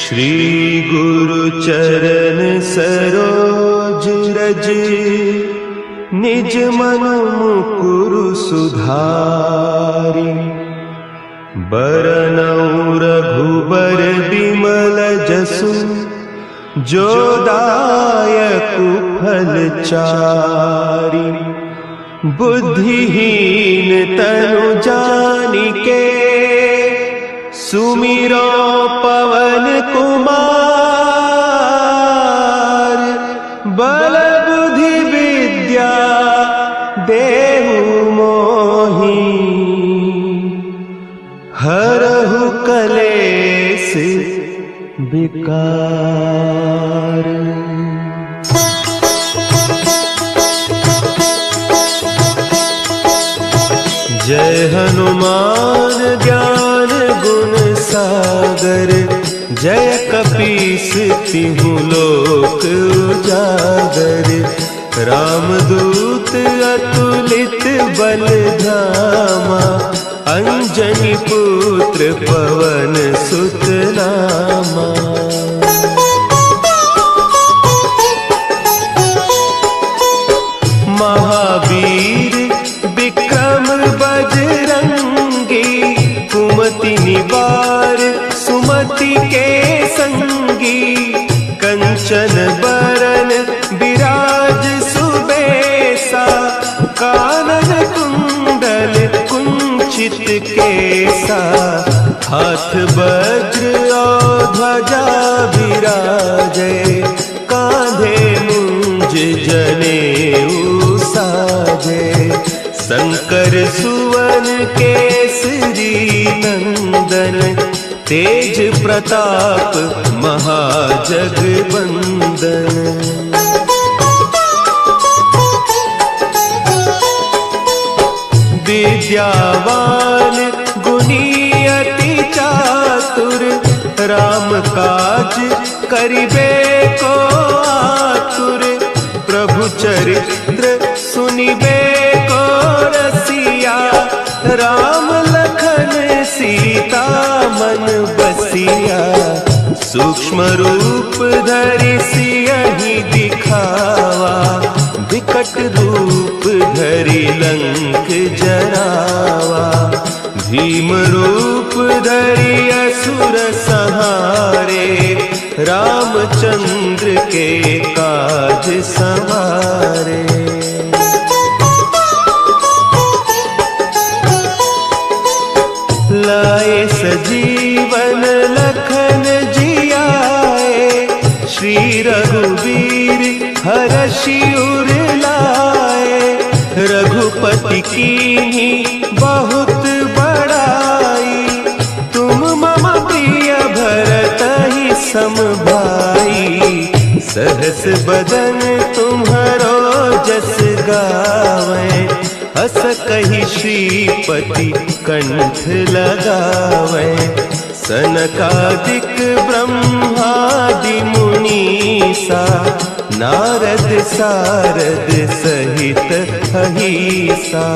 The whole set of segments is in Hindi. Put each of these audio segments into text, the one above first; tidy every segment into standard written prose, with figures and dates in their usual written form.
श्री गुरु चरण सरोज रज, निज मन मुकुरु सुधारि। बरनउँ रघुबर बिमल जसु, जो दायकु फल चारि। बुद्धिहीन तनु जानिके, सुमिरो पवन कुमार। बल बुद्धि विद्या देहु मोहि, हरहु कलेस विकार। जय हनुमान ज्ञान गुण सागर, जय कपीस तिहु लोक उजागर। रामदूत अतुलित बल धामा, अंजनी पुत्र पवन सुत नामा। महावीर विक्रम बजरंगी, कुमति निवार सुमति के संगी। कंचन बरन विराज सुबेसा, कानन कुंडल कुंचित केसा। हाथ वज्र और ध्वजा विराजे, कांधे मुंज जनेऊ साजे। शंकर सुवन केसरी नंदन, तेज प्रताप महाजगवंदन। विद्यावान गुणी अति चातुर, राम काज करिबे को आतुर। प्रभु चरित्र सुनिबे को रसिया, राम लखन सीता मन बसिया। सूक्ष्म रूप धरि सियहि दिखावा, विकट रूप धरि लंक जरावा। भीम रूप धरि असुर संहारे, रामचंद्र के काज सवारे। लाए सजीवन लखन जियाए, श्री रघुवीर हरषि उर लाए। रघुपति कीन्ही बहुत बड़ाई, तुम मम प्रिय भरतहि सम भाई। सहस बदन तुम्हरो जस गावें, हस कहि श्रीपति कंठ लगावें। सनकादिक ब्रह्मादि मुनीसा, नारद सारद सहित अहीसा।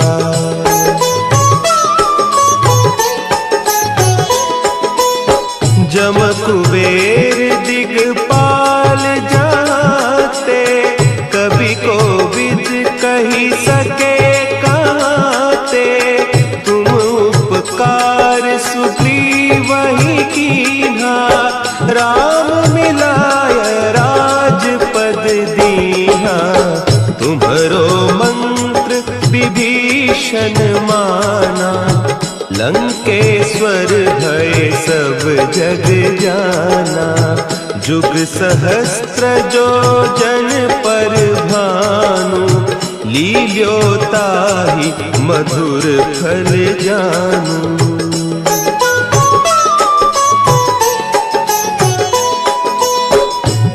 जम कुबेर दिगपाल जाते, कवि कोविद कहि सके कहते। तुम उपकार सुग्रीवहि कीन्हा, राम मिलाय राजपद दीन्हा। तुम्हरो मंत्र विभीषण माना, लंकेश्वर भय सब जग जाना। जुग सहस्त्र जो जन पर भानु, लील्योताहि मधुर फल जानू।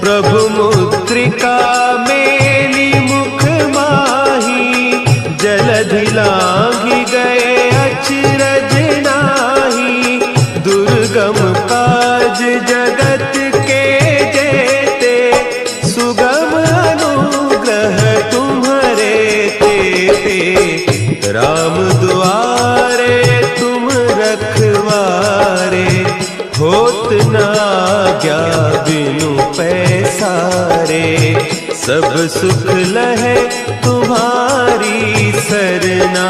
प्रभु मुद्रिका मेली मुख माही, जलधि लांघि गए अचरज नाही। दुर्गम काज जगत के जेते, सुगम अनुग्रह तुम्हरे तेते। राम दुआरे तुम रखवारे, होत न आज्ञा बिनु पैसारे। सब सुख लहे तुम्हारी सरना,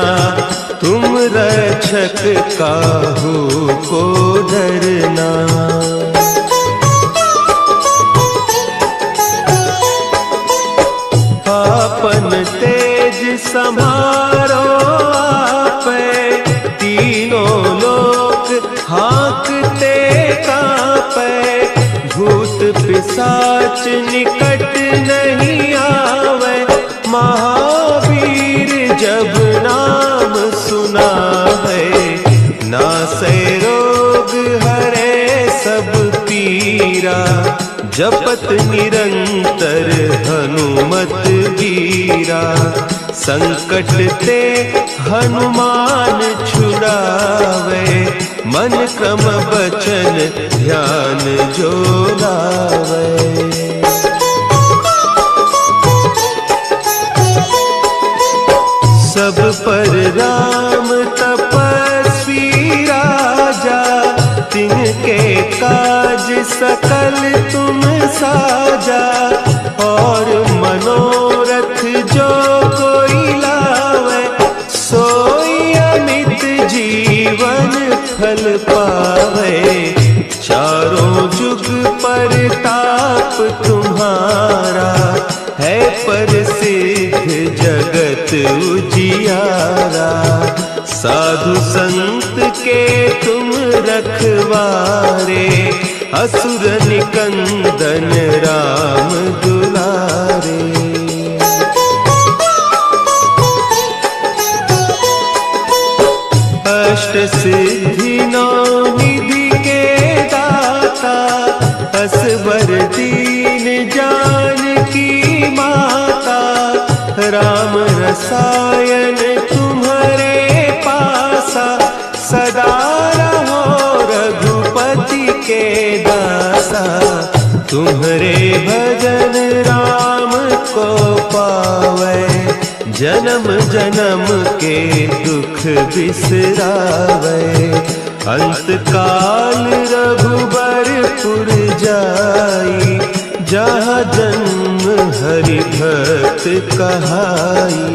तुम रक्षक काहू को डरना। आपन तेज समारो आपै, तीनों लोक हाँकते कांपै। भूत पिशाच निकट नहीं आवे, महावीर जब नाम सुना है। नासै रोग हरे सब पीरा, जपत निरंतर हनुमत वीरा। संकट ते हनुमान छुड़ावे, मन क्रम बचन ध्यान जो लावे। सब पर राम तपस्वी राजा, तिनके काज सकल तुम साजा। और मनोरथ जो कोई लावे, सोई अमित जीवन फल पावे। चारों जुग परताप तुम्हारा, है प्रसिद्ध जगत उजियारा। साधु संत के तुम रखवारे, असुर निकंदन राम दुलारे। अष्ट सिद्धि नौ निधि के दाता, असवर दीन जानकी माता। राम रसायन तुम्हारे पासा, सदा रहो रघुपति के दासा। तुम्हारे भजन राम को पावे, जन्म जन्म के दुख बिसरावे। अंत काल रघुबरपुर जाई, जहाँ जन्म हरि भक्त कहाई।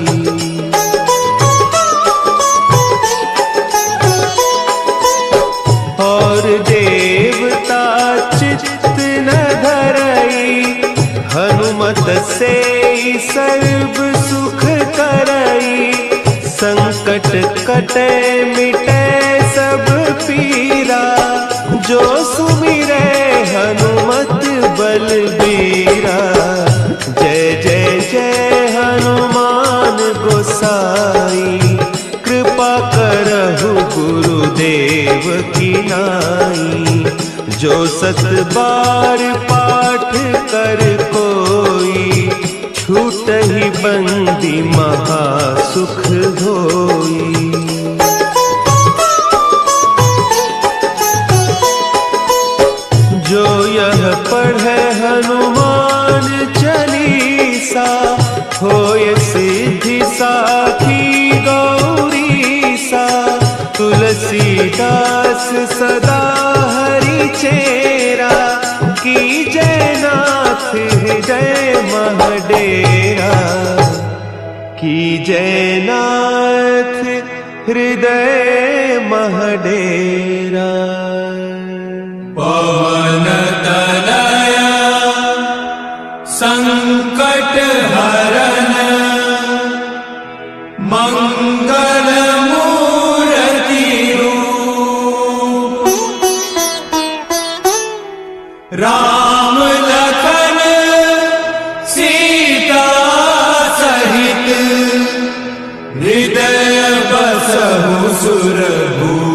और देवता चित्त न धरई, हनुमत से सर्व सुख करई। संकट कटे मिटे सब पीरा, जो सुमिरे हनुमत बलबीरा। जय जय जय हनुमान गोसाई, कृपा करहु गुरुदेव की नाई। जो सत बार पाठ कर कोई, छूटहि बंदी महासुख होई। जो यह पढ़े हनुमान चालीसा, होय सिद्धि साखी गौरीसा। तुलसीदास सदा हरि चेरा, की जय नाथ हृदय महडेरा। की जय नाथ हृदय महडेरा। पवन तनया संकट हरन, मंगल मूर्ति रूप। राम लखन सीता सहित, हृदय बसहु सुरभूप।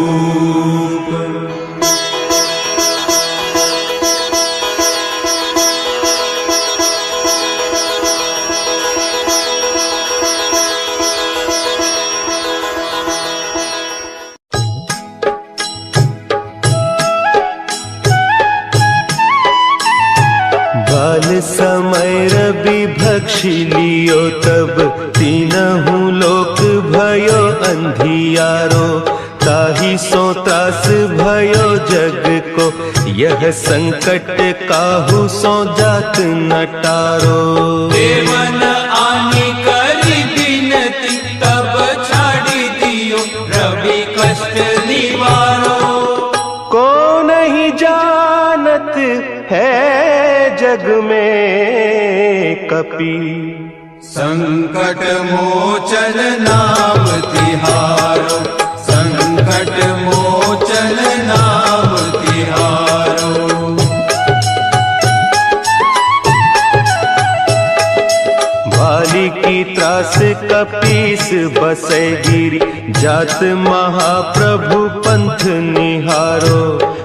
बाल समय रवि भक्षी लियो, तब तीनहु लोक भयो अंधियारो। ताहि सो त्रास भयो जग को, यह संकट काहू सो जात न टारो। देवन आनी करी बिनती, तब छाड़ी दियो रवि कष्ट निवारो। को नहीं जानत है जग में कपि, संकट मोचन नाम तिहारो, संकट मोचन नाम तिहारो। भाली की त्रास कपीस बसे गिरी, जात महाप्रभु पंथ निहारो।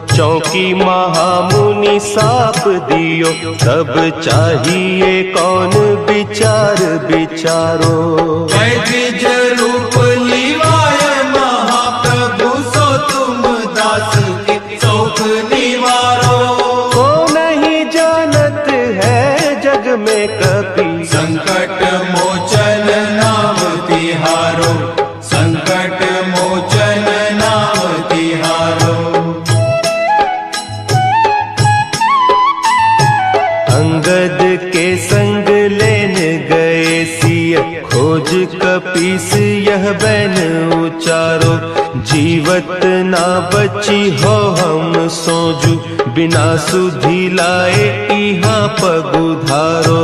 चौकी महामुनि साप दियो, तब चाहिए कौन विचार विचारो। द्विज रूप लिवाय महाप्रभु, सो तुम दास के शोक निवारो। को नहीं जानत है जग में कपि, संकट मोचन नाम तिहारो, संकट मोचन नाम तिहारो। अंगद के संग लेन गए सिय, खोज कपीस यह बैन उचारो। जीवत ना बची हो हम सोजू, बिना सुधि लाए इहाँ पगुधारो।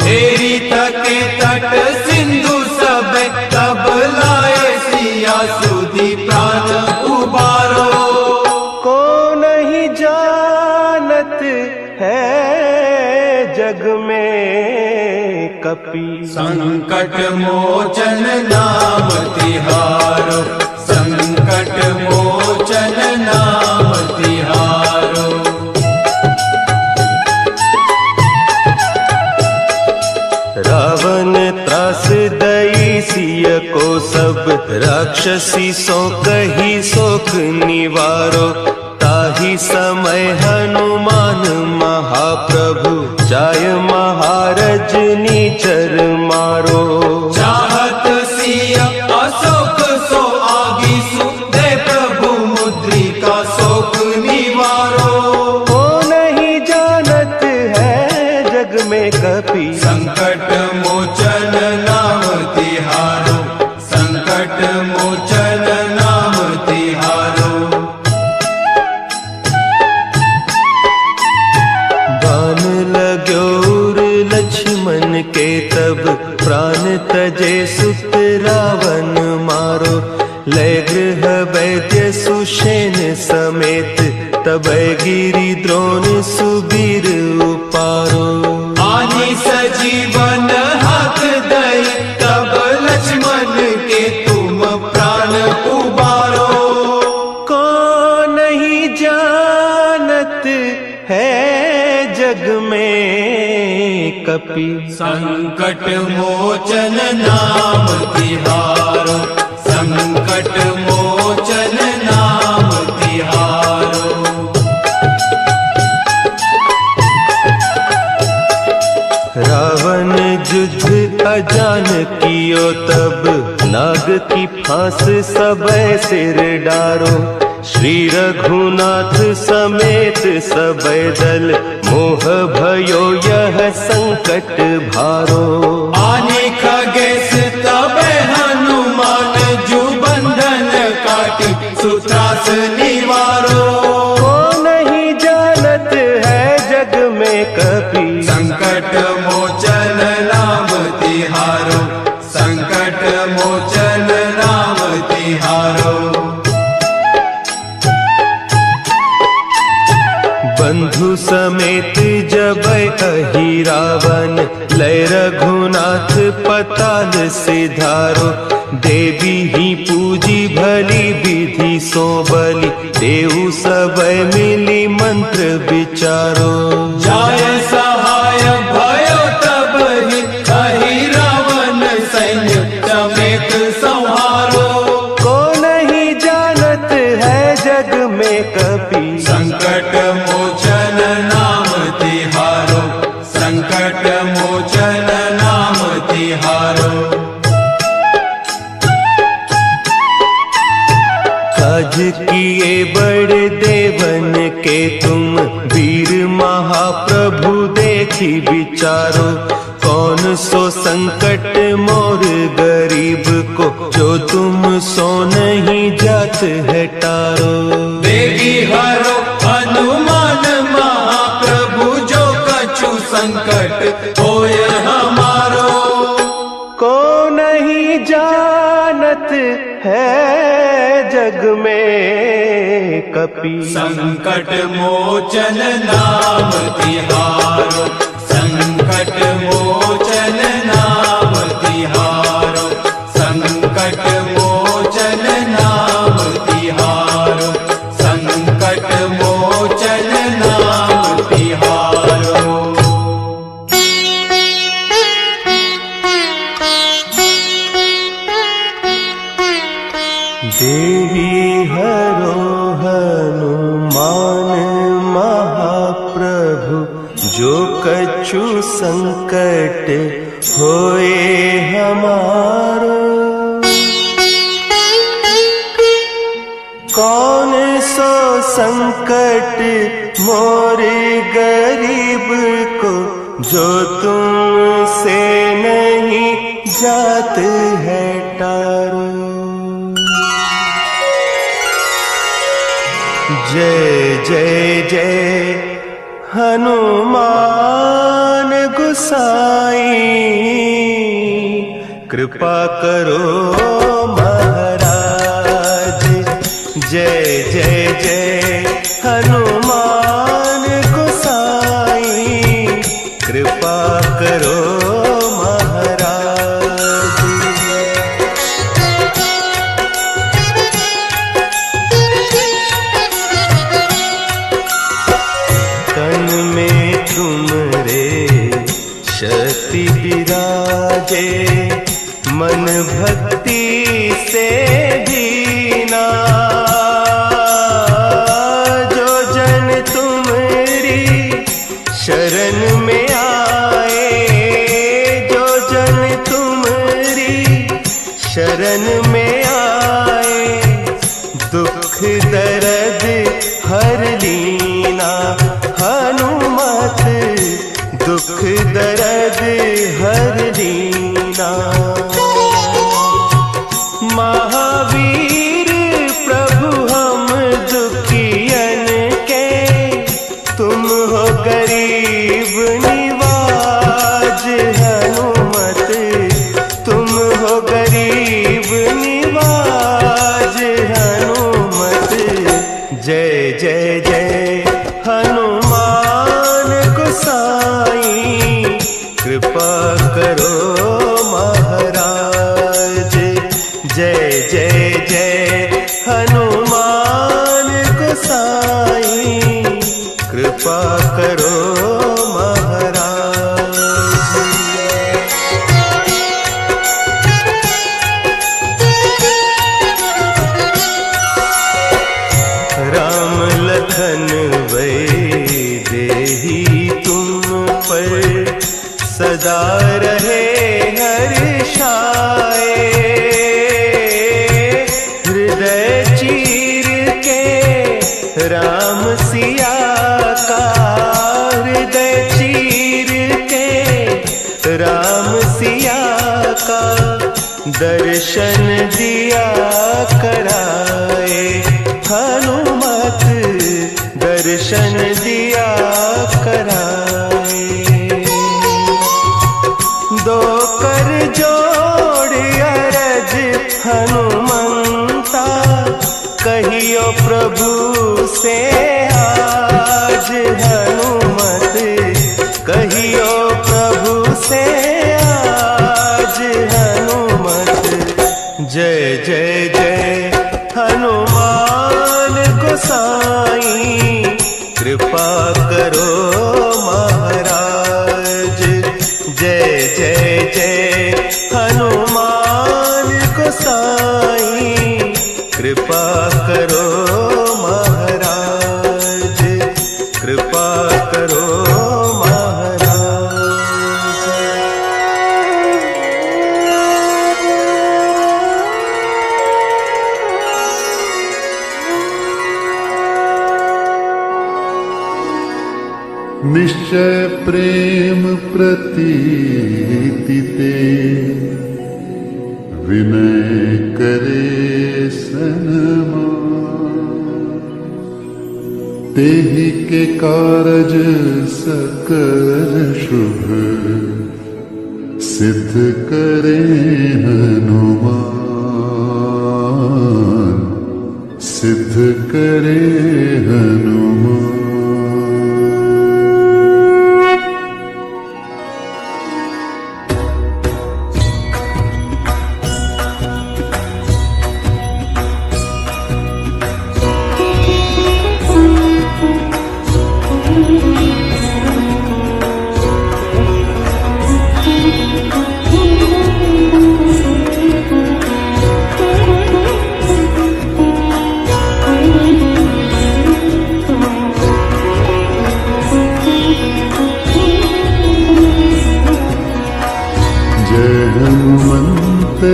तेरी तके तट सिंधु सब, तब लाए सिया सुधि प्राण उबारो। को नहीं जानत है जग में कपि, संकट मोचन नाम तिहारो, संकट मोचन नाम तिहारो। रावण त्रास दई सिय को, सब राक्षसी सो कही शोक निवारो। ताहि समय हनुमान महाप्रभु, जाय महारज नीचर मारो। चाहत सिया अशोक सो आगीसु, दे प्रभु मुद्रिका शोक निवारो। को नहीं जानत है जग में कपि, संकट मोचन नाम तिहारो, संकट मोचन नाम तिहारो। बान लाग्योर लक्ष्मण के, तब प्राण तजे सुत रावण मारो। लय गृह वैद्य सुषेण समेत, तब गिरि द्रोण सुबीर उपारो। आनी सजीवन हाथ दई, तब लक्ष्मण के तुम प्राण उबारो। को नहीं जानत है जग में कपि, संकट मोचन नाम तिहारो, संकट मोचन नाम तिहारो। रावण युद्ध अजान कियो, तब नाग की फांस सबय सिर डारो। श्री रघुनाथ समेत सबय दल, मोह भयो यह संकट भारो। आने खगेश तब हनुमान, जू बंधन काटी सुत्रास निवारो। को नहीं जानत है जग में कपि, संकट मोचन नाम तिहारो, संकट मोचन नाम तिहारो। बंधु समेत जब अहि रावण, लय रघुनाथ पताल सिधारो। देवी ही पूजी भली विधि सो बलि, देहु सबय मिली मंत्र विचारो। जाय सहाय भयो तब ही, अहि रावण सैन्य समेत संहारो। को नहीं जानत है जग में कपि, संकट मोचन नाम तिहारो, संकट मोचन नाम तिहारो। तुम वीर महाप्रभु देखी विचारो, कौन सो संकट मोर गरीब को, जो तुम सो नहीं जात है टारो। देगी हरो हनुमान महाप्रभु, जो कछु संकट होय हमारो। को नहीं जानत है जग में कपि, संकट मोचन नाम तिहारो, संकट मोचन नाम तिहारो, संकट मोचन नाम तिहारो, संकट मोचन नाम तिहारो। देवी हरो हनुमान महाप्रभु, जो कछु संकट होए हमारो। कौन सो संकट मोर गरीब को, जो तुमसे नहीं जात है टारो। जय जय जय हनुमान गोसाई, कृपा करो महाराज। जय जय जय हनुमान गोसाई, कृपा करो शक्ति विराजे, मन भक्ति से दीना। जो जन तुमरी शरण में आए, जो जन तुमरी शरण में आए, दुख दर्द हर लीना। हनुमत दुख दर्द हर लीना। महावीर प्रभु हम दुखियन के, तुम हो गरीब निवाज। हनुमत तुम हो गरीब निवाज। हनुमत जय जय जय हनुमान गोसाई, कृपा करो महाराज। जय जय जय हनुमान गोसाई, कृपा करो महाराज। राम लखन वैदेही तुम पर सदा रहे हर्षाए। हृदय चीर के राम सिया का, हृदय चीर के राम सिया का, दर्शन दिया कराए। हनुमत दर्शन दिया कराए। दो कर जोड़ अरज हनुमंता, कहियो प्रभु से आज। हनुमत कहियो प्रभु से आज। हनुमत जय जय जय हनुमान गोसाई, कृपा करो महाराज। जय जय जय हनुमान गोसाई, कृपा करो महाराज। कृपा करो महाराज। निश्चय प्रेम प्रतीति ते विनय करे सनमान। तेहि के कारज सकल शुभ सिद्ध करे हनुमान, सिद्ध करे हनुमान।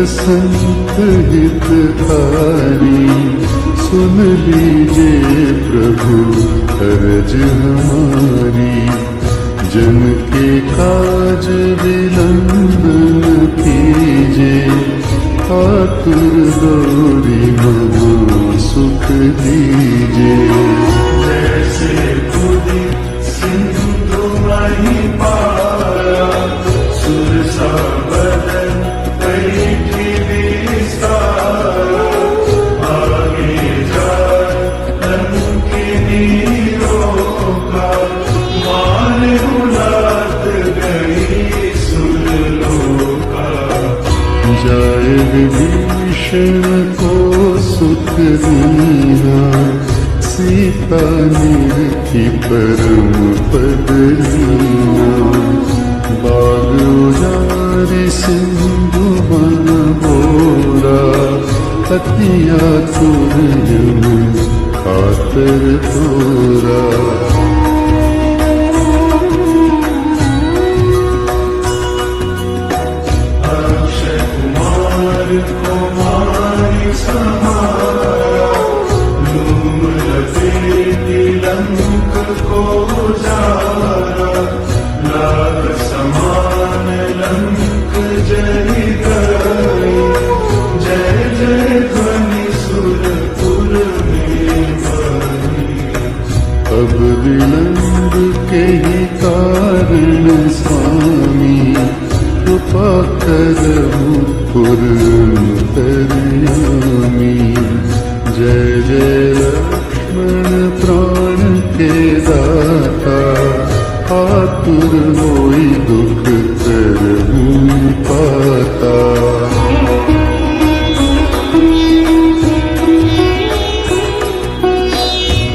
संत हितकारी सुन लीजिए प्रभु अर्ज हमारी। जन के काज विलंब न कीजिए, आतुर दौड़ी मनो सुख दीजिए। जैसे खुदी सिंधु माही पारा, सुरसा बदन जाए विभीषण को सुख दीना, सीता निरखी परम पद लीना। बाग उजारि सिंधु बन बोरा, अति आतुर जन खातर तोरा। कुमारी समारा, लूम लपेटी लंक को जारा। लाग समान लंक जरि गई, जय जय ध्वनि सुरपुर में बनी। अब विलंब के ही कारण स्वामी, कृपा करहु पुरंतर्यामी। जय जय लक्ष्मण प्राण के दाता, आतुर होई दुख करहु पाता।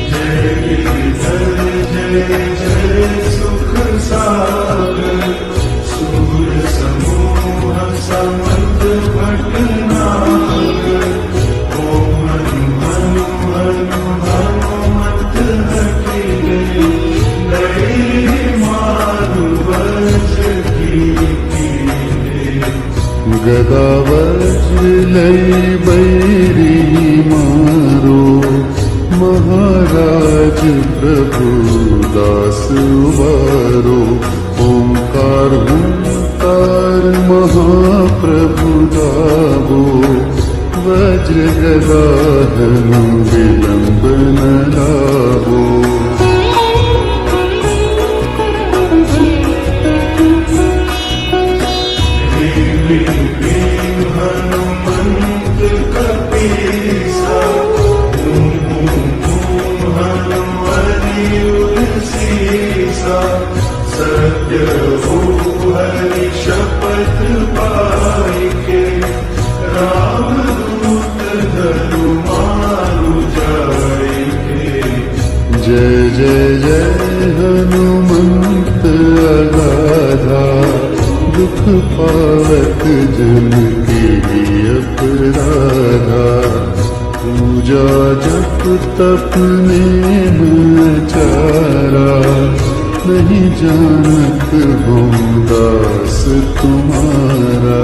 जय गिरिधर जय जय सुख सागर, सूर समूह समर्थ भटनागर। ओम हनु हनु हनुमत हठि गए, मारु वज्र कीन्हे। गदा वज्र लई बैरी मारो, महाराज प्रभु दास उबारो। ओंकार हुंकार महाप्रभु गावो, वज्र गदा हनु विलंब न लावो। हनुमंत कपीसा, धूम धूम हनुमति उसीसा। सत्य हो हरि शपथ पाई के, राम दूत धनु मारु जाए। जय जय जय हनुमंत अगाधा, दुख पावत जन के अपराधा। पूजा जप तप नेम चारा, नहीं जानत हो दास तुम्हारा।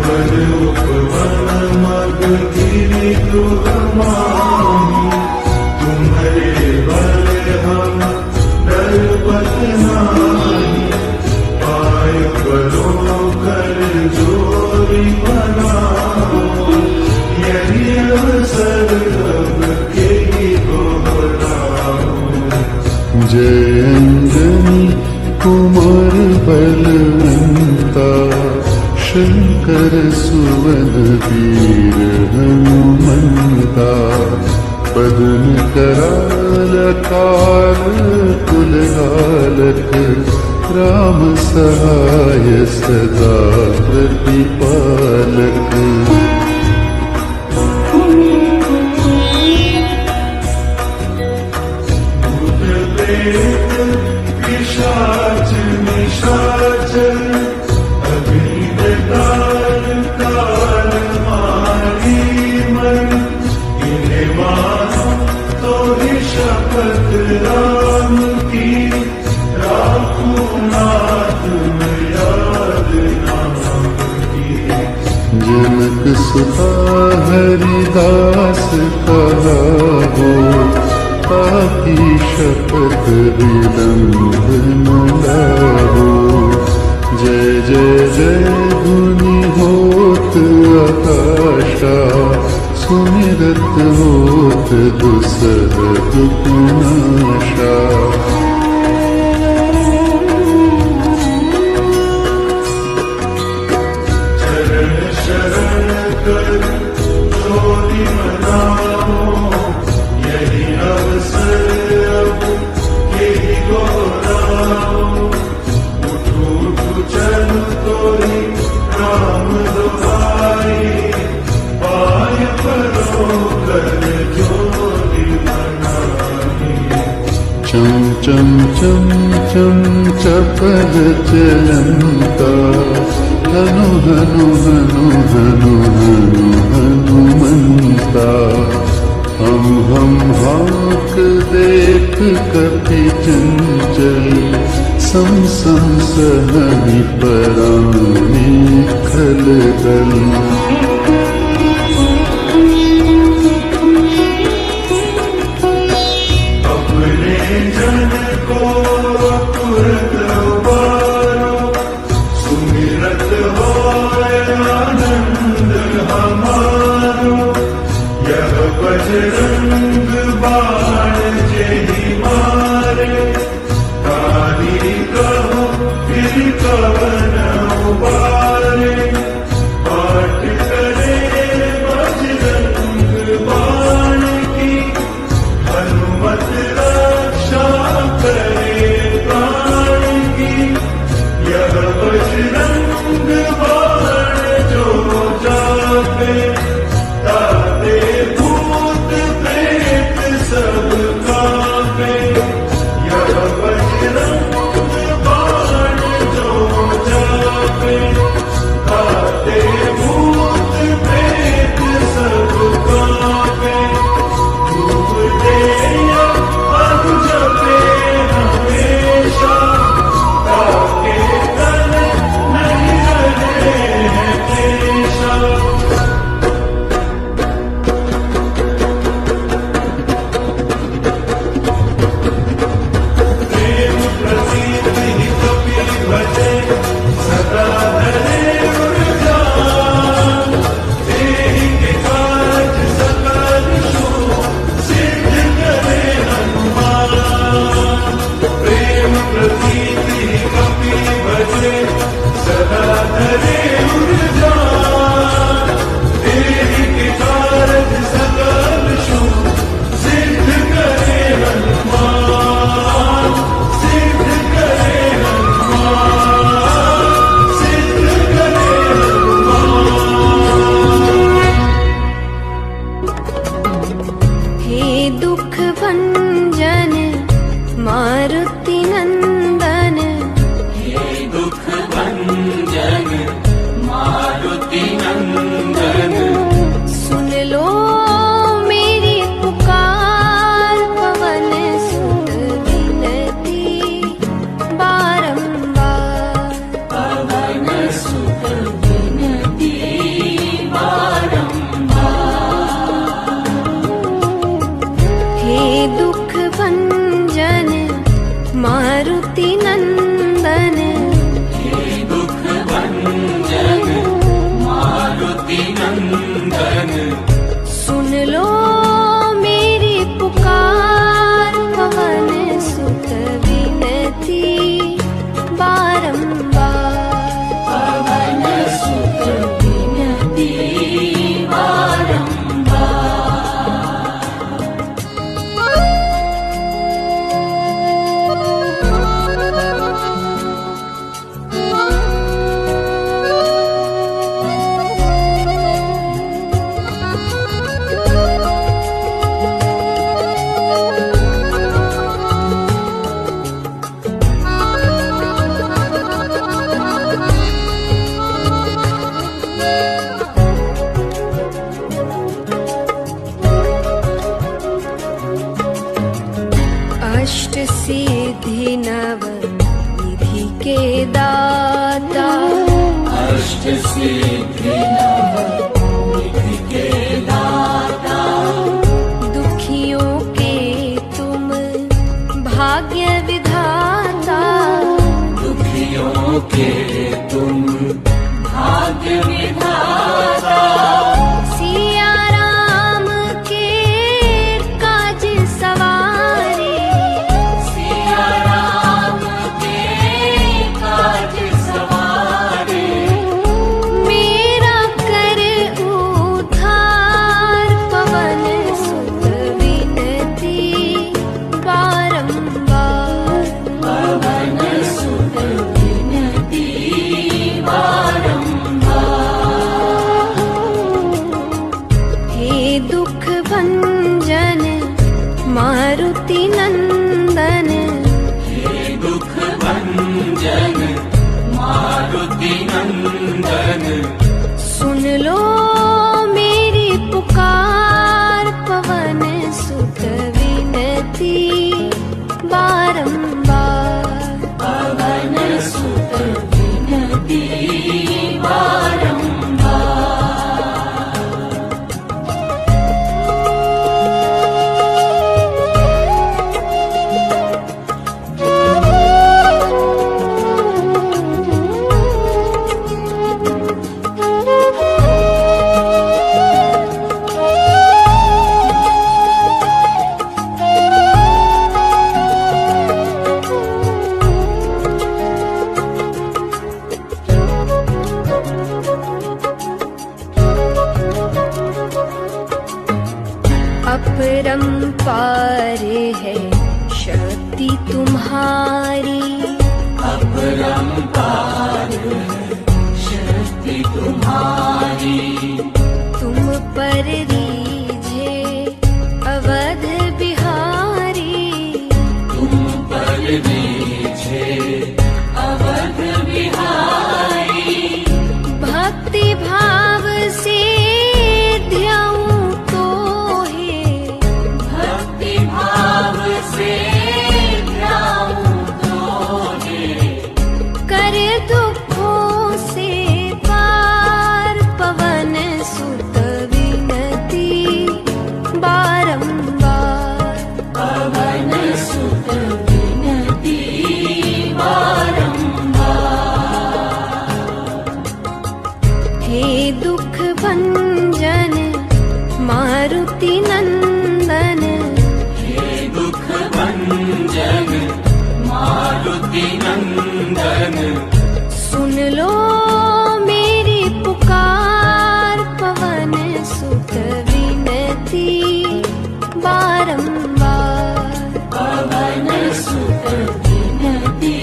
वन उपवन मग गिरि दुख माही, तुम्हारे बल हम डरपत नाही, पाय परो कर जोरी बनाओ, यही अवसर अब के ही दोहराओ। जय अंजनी कुमार बलवंता, शंकर सुवन वीर हनुमंता, पदन कराल काल कुलहालक, राम सहाय सदा प्रतिपालक। भूत प्रेत पिशाच निशाचर, अग्निदान काल मारी मन, इन्हें मानो तो ही शपथ राम की, राखूं नाथ में याद नाम की। जनक सुता हरिदास कहा हो, पापी शपथ विलंब न लाहो। जय जय जय धुनि होत आकाशा, सुमिरत होत दुसह दुखनाशा। चरण शरण कर जोरी मनाओ, यही अवसर अब के ही दोहराओ। उठू उठू चल तोरी राम दुआई, पाय परो कर जोरी मनाई। चम चम चम चम चपल चलंता, हनु हनु हनु हनु हनु हनुमंता। हम हाक देख कपि चंचल, सम सम सहनि परानी खलदल। अपने जन को तुरत उबारो, सुमिरत होय आनंद हमारो। यह बजरंग बाण जेहि मारे, काली कहो फिर कवन उबारे। पाठ करे बजरंग बाण की, हनुमत रक्षा करे प्राण की। यह बजरंग बाण जो जापे, ताते भूत प्रेत नंदन सुन लो मेरी पुकार, पवन सुत विनती बारंबार। पवन सुत विनती अष्ट सिद्धि नव निधि के दाता, अष्ट सिद्धि नव निधि के दाता दुखियों के तुम भाग्य विधाता। दुखियों के तुम भाग्य विधाता सिया राम के काज सवारे, सिया राम के काज सवारे मेरा कर उद्धार, पवन सुत विनती बारंबार। पवन सुत विनती हे दुख भंजन मारुति नंदन, हे दुख भंजन मारुति नंदन सुन लो मेरी पुकार, पवन सुत विनती बारंबार। पवन सुत विनती अपरंपार है शक्ति तुम्हारी, अपरंपार शक्ति तुम्हारी तुम पर रीझे अवध बिहारी। तुम पर रीझे अवध बिहारी भक्ति भाव से ध्याऊं तो है, भक्ति भाव से ध्याऊं तोहे कर दुखों से पार, पवन सुत विनती बारंबार। पवन सुत विनती हे दुख भंजन मारुति नंदन, हे दुख भंजन मारुति नंदन सुन लो मेरी पुकार, पवन सुत विनती बारंबार। पवन सुत विनती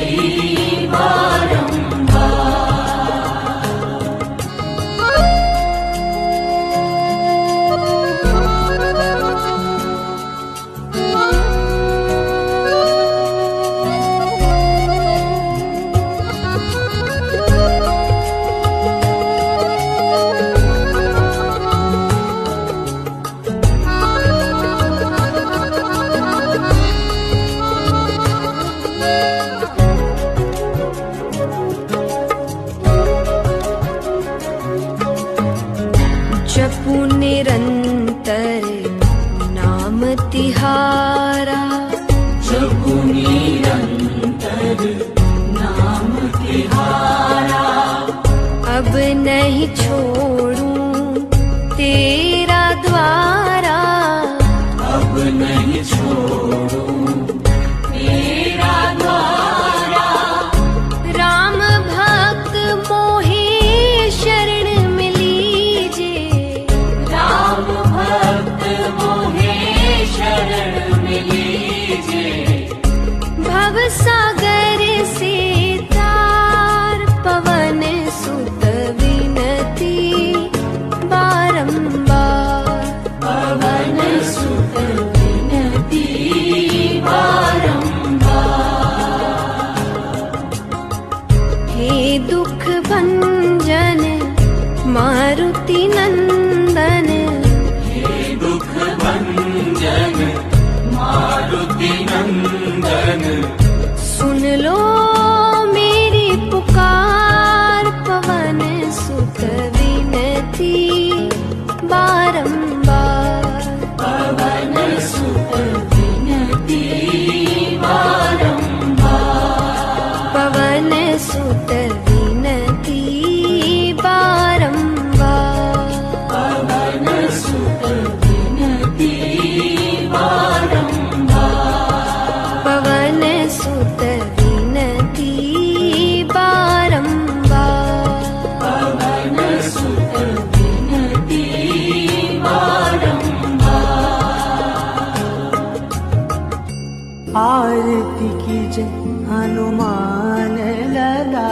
जय हनुमान लला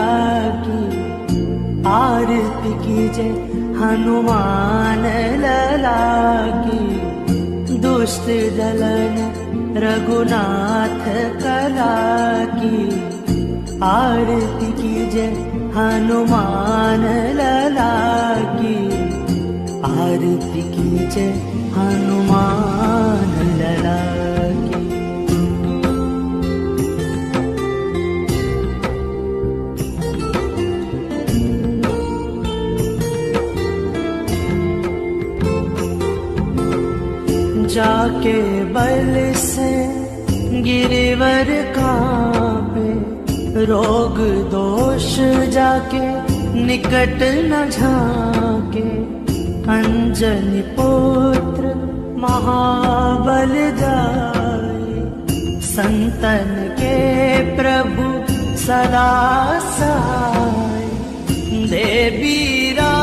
की, आरती कीजिए हनुमान लला की। दुष्ट दलन रघुनाथ कला की, आरती कीजिए हनुमान लला की, आरती कीजिए हनुमान लला की। जाके बल से गिरिवर कांपे, रोग दोष जाके निकट न झाके। अंजनी पुत्र महाबल जाए, संतन के प्रभु सदा सहाय। देवीरा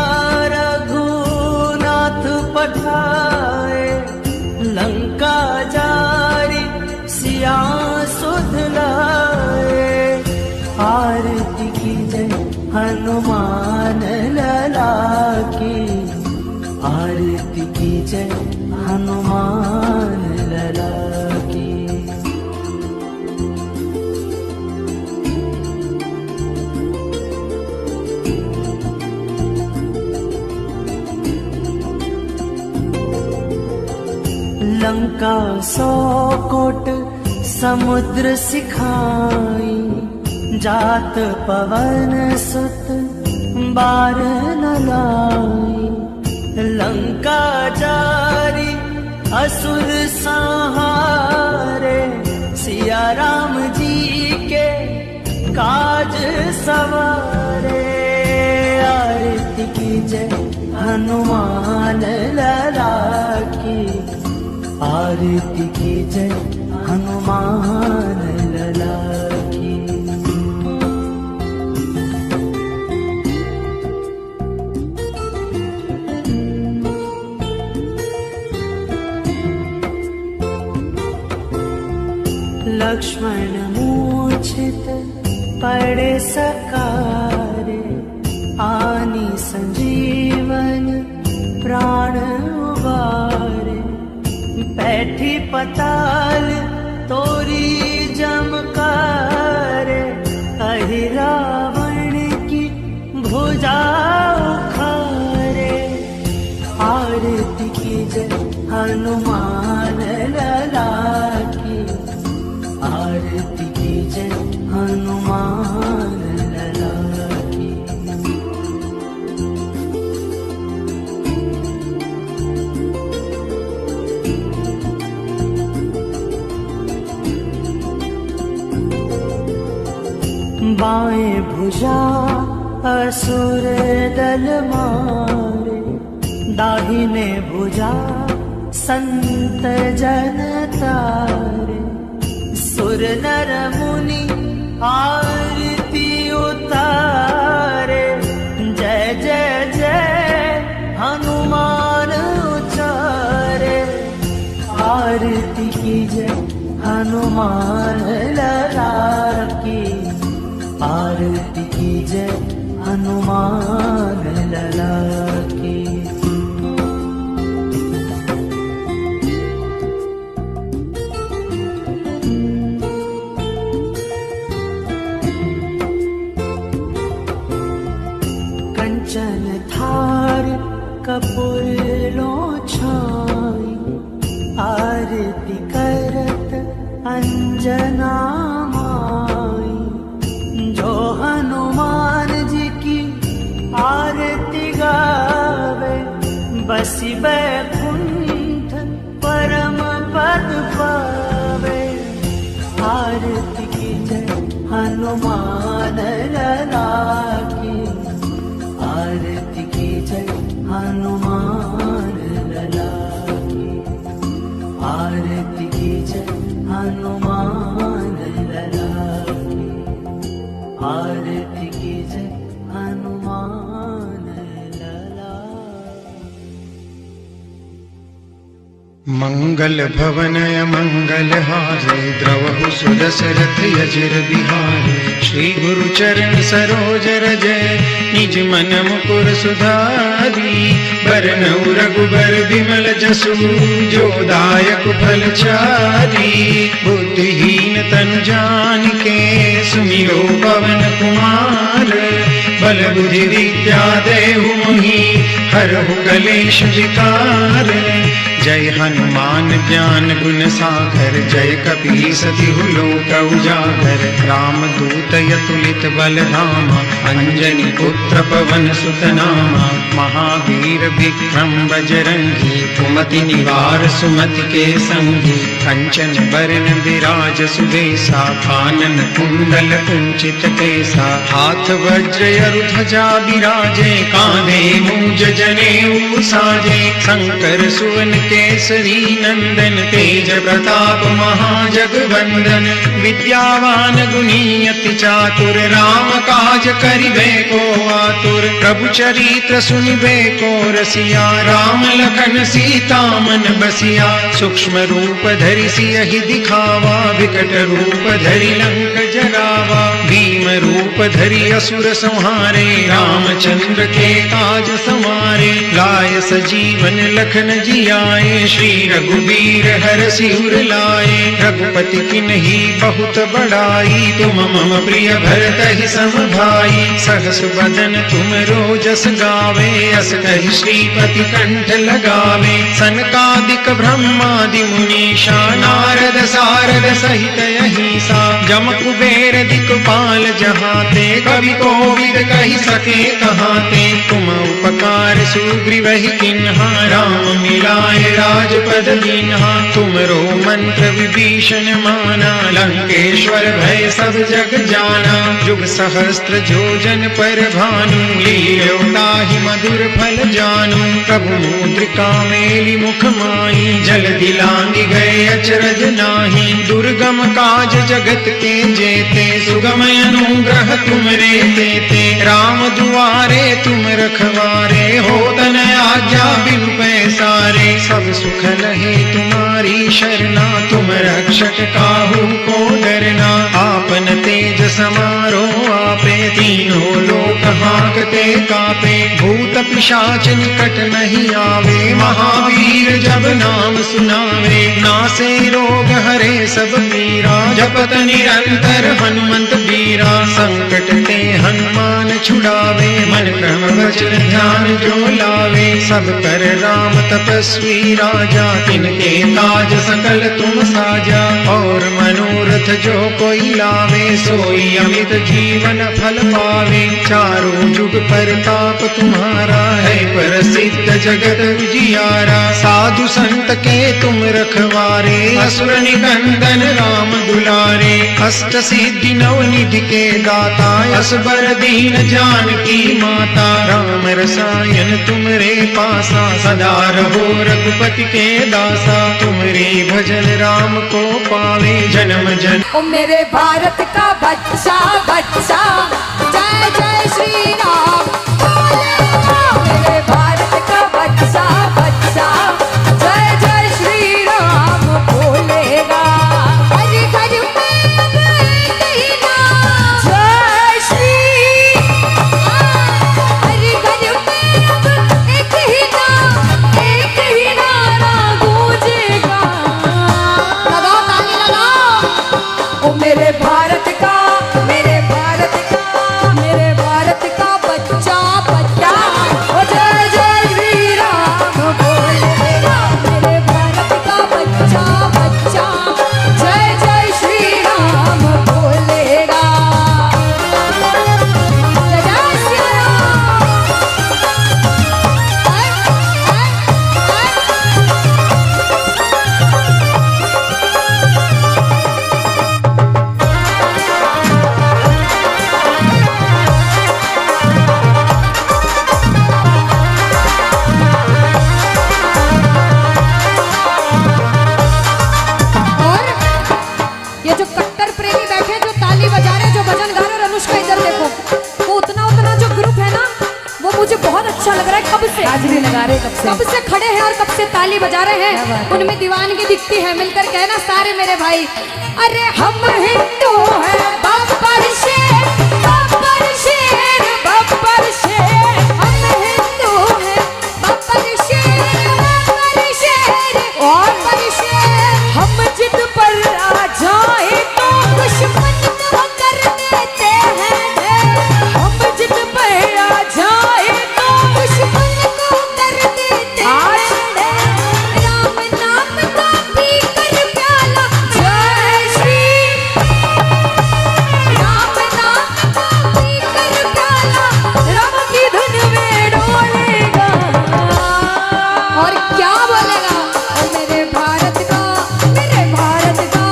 रघुनाथ पठाए, लंका जारी सिया सुध लाए। आरती कीजिए हनुमान लला की, आरती कीजिए हनुमान लला की। लंका 100 कोट समुद्र सिखाई, जात पवन सुत बार न लाई। लंका जारी असुर संहारे, सिया राम जी के काज सवारे। आरती कीजिए हनुमान लला की, आरती कीजिए हनुमान लला की। लक्ष्मण मूर्छित पड़े सकारे, आनी संजीवन प्राण उबारे। बैठी पताल तोरी जमकारे, कही रावण की भुजा उखारे। आरती कीजिए हनुमान लला की, आरती कीजिए हनुमान लला की। बाएं भुजा असुर दल मारे, दाहिने भुजा संत जन तारे। सुर नर मुनि आरती उतारे, जय जय जय हनुमान उचारे। आरती कीजिए हनुमान लला की, आरती कीजिए हनुमान लला की। कंचन थार कपूर लो छाई, आरती करत अंजना माई। जो हनुमान जी की आरती गावे, बसी बैकुंठ परम पद पावे। आरती कीजिए हनुमान लला की, आरती कीजिए हनुमान लला की, आरती कीजिए हनुमान लला की, आरती कीजिए हनुमान। मंगल भवनय मंगल हारे द्रवहु सुदशरथ यजिर बिहारे श्री गुरु चरण सरोज रजय निज मन मुकुर सुधारी बरनउ रघुबर बिमल जसु जो दायक फल चारी बुद्धिहीन तनु जानिके सुमिरो पवन कुमार बल बुद्धि विद्या देहु मोहि हरहु कलेश विकार जय हनुमान ज्ञान गुण सागर जय कपीस तिहु लोक उजागर राम दूत अतुलित बल धामा अंजनी पुत्र पवन सुत नामा महावीर विक्रम बजरंगी कुमति निवार सुमति के संगी कंचन बरन विराज सुबेसा कानन कुंडल कुंचित केसा हाथ वज्र अरु ध्वजा बिराजे कांधे मूंज जनेऊ साजे शंकर सुवन केसरी नंदन तेज प्रताप महाजगवंदन विद्यावान गुणी अति चातुर राम काज करिबे को आतुर प्रभु चरित्र सुनिबे को रसिया राम लखन सीता मन बसिया सूक्ष्म रूप धरि सियहि दिखावा विकट रूप धरि लंक जरावा भीम रूप धरि असुर संहारे रामचंद्र के काज समारे लाय सजीवन लखन जियाए श्री रघुवीर हरषि उर लाए रघुपति किन्ही बहुत बड़ाई तुम मम प्रिय भरतहि सम भाई सहस बदन तुम रोजस गावे अस कहि श्रीपति कंठ लगावे सनकादिक ब्रह्मादि मुनीषा नारद सारद सहित अहिसा जम कुबेर दिक्पाल जहाते कवि कोविद कहि सके कहाते तुम उपकार सुग्रीवहि किन्हा राम मिलाए राजपद दीन्हा तुमरो मंत्र विभीषण माना लंकेश्वर भय सब जग जाना जुग सहस्त्र जोजन पर भानु लील्यो ताहि मधुर फल जानू प्रभु मुद्रिका मेलि मुख माई जल दिलांगी गए अचरज नाही दुर्गम काज जगत के जेते सुगम अनुग्रह तुमरे तेते राम दुआरे तुम रखवारे हो तन आज्ञा बिनु पैसारे सब सुख लहे तुम्हारी शरणा तुम रक्षक काहू को डरना आपन तेज समारो आपे तीनों लोक हांकते कापे भूत पिशाच निकट नहीं आवे महावीर जब नाम सुनावे नासे रोग हरे सब पीरा जपत निरंतर हनुमंत बीरा संकट ते हनुमान छुड़ावे मन क्रम वचन ध्यान जो लावे सब कर राम तपस्वी राजा तिनके काज सकल तुम साजा और मनोरथ जो कोई लावे सोई अमित जीवन फल पावे चारों जुग परताप तुम्हारा है प्रसिद्ध जगत उजियारा साधु संत के तुम रखवारे असुर निकंदन राम दुलारे अष्ट सिद्धि नव निधि के दाता असबर दीन जानकी माता राम रसायन तुमरे पासा सदा रहो रघुपति के दासा तुमरे भजन राम को पावे जन्म जन्म। ओ मेरे भारत का बच्चा बच्चा जय जय श्री राम मेरे भारत का बच्चा बच्चा जय जय श्री राम बोलेगा हर घर में कहीं नाम जय श्री हर घर में एक ही नारा गूंजेगा लगाओ ताली लगाओ ओ मेरे भारत का बच्चा बच्चा ओ जय जय श्री राम बोलेगा मेरे भारत का बच्चा बच्चा जय जय श्री राम बोलेगा जय श्री राम और ये जो कट्टर प्रेमी बैठे जो ताली बजा रहे जो भजन गा रहे और अनुष्का इधर देखो वो उतना जो ग्रुप है ना वो मुझे बहुत अच्छा लग रहा है कब से हाजिरी लगा रहे कब से खड़े हैं और कब से ताली बजा रहे हैं, उनमें दीवानगी दिखती है। मिलकर कहना सारे मेरे भाई, अरे हम हिंदू हैं बब्बर शेर, बब्बर शेर, बब्बर शेर। हम हिंदू हैं बब्बर शेर, बब्बर शेर, और बब्बर शेर। हम जिद पर आ जाए तो दुश्मन को कर देते हैं। हम जिद पर आ जाए तो दुश्मन को कर देते हैं। राम नाम का पीकर प्याला, जय श्री राम नाम का पीकर प्याला, राम की धुन में डोलेगा। और क्या बोलेगा, ओ मेरे भारत का, मेरे भारत का,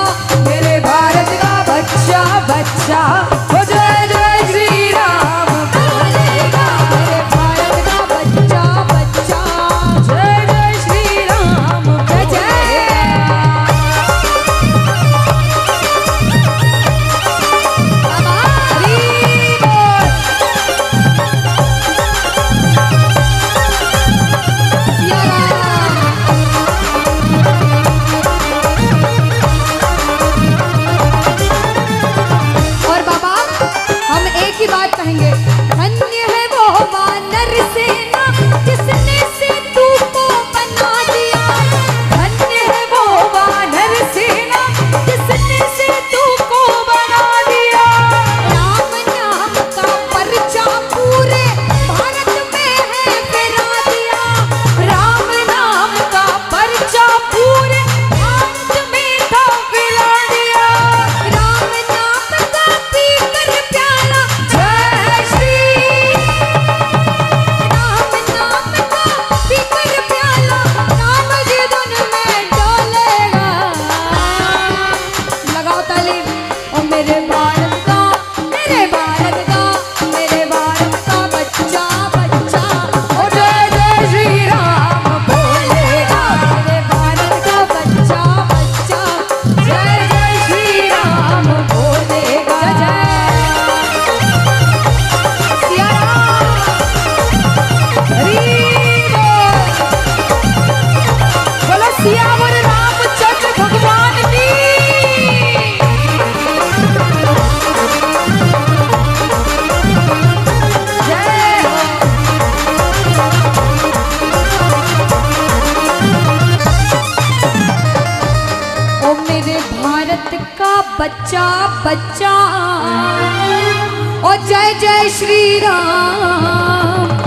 मेरे भारत का बच्चा बच्चा, ओ जय जय श्री राम बोलेगा। मेरे भारत का बच्चा बच्चा, जय जय श्री राम, जय जय। बाबा हरि बोल। सिया राम। और बाबा हम एक ही बात कहेंगे, धन्य है वो वानर सेना जिसने सेतु को बना दिया। धन्य है वो वानर सेना जिसने सेतु को बना दिया। राम नाम का पर्चा पूरे भारत में है फैला दिया। राम नाम का पर्चा पूरे भारत में था फैला दिया। राम नाम का पीकर प्याला, जय श्री राम नाम का पीकर प्याला, राम की धुन में डोलेगा। लगाओ ताली। ओ मेरे भारत का, मेरे भारत का, मेरे भारत का बच्चा बच्चा, ओ जय जय श्री राम बोलेगा। मेरे भारत का बच्चा बच्चा, जय जय श्री राम बोलेगा। जय सिया राम। हरि बोल। बोलो सियावर रामचंद्र भगवान की। जय हो। ओ मेरे भारत का बच्चा बच्चा, ओ जय जय श्री राम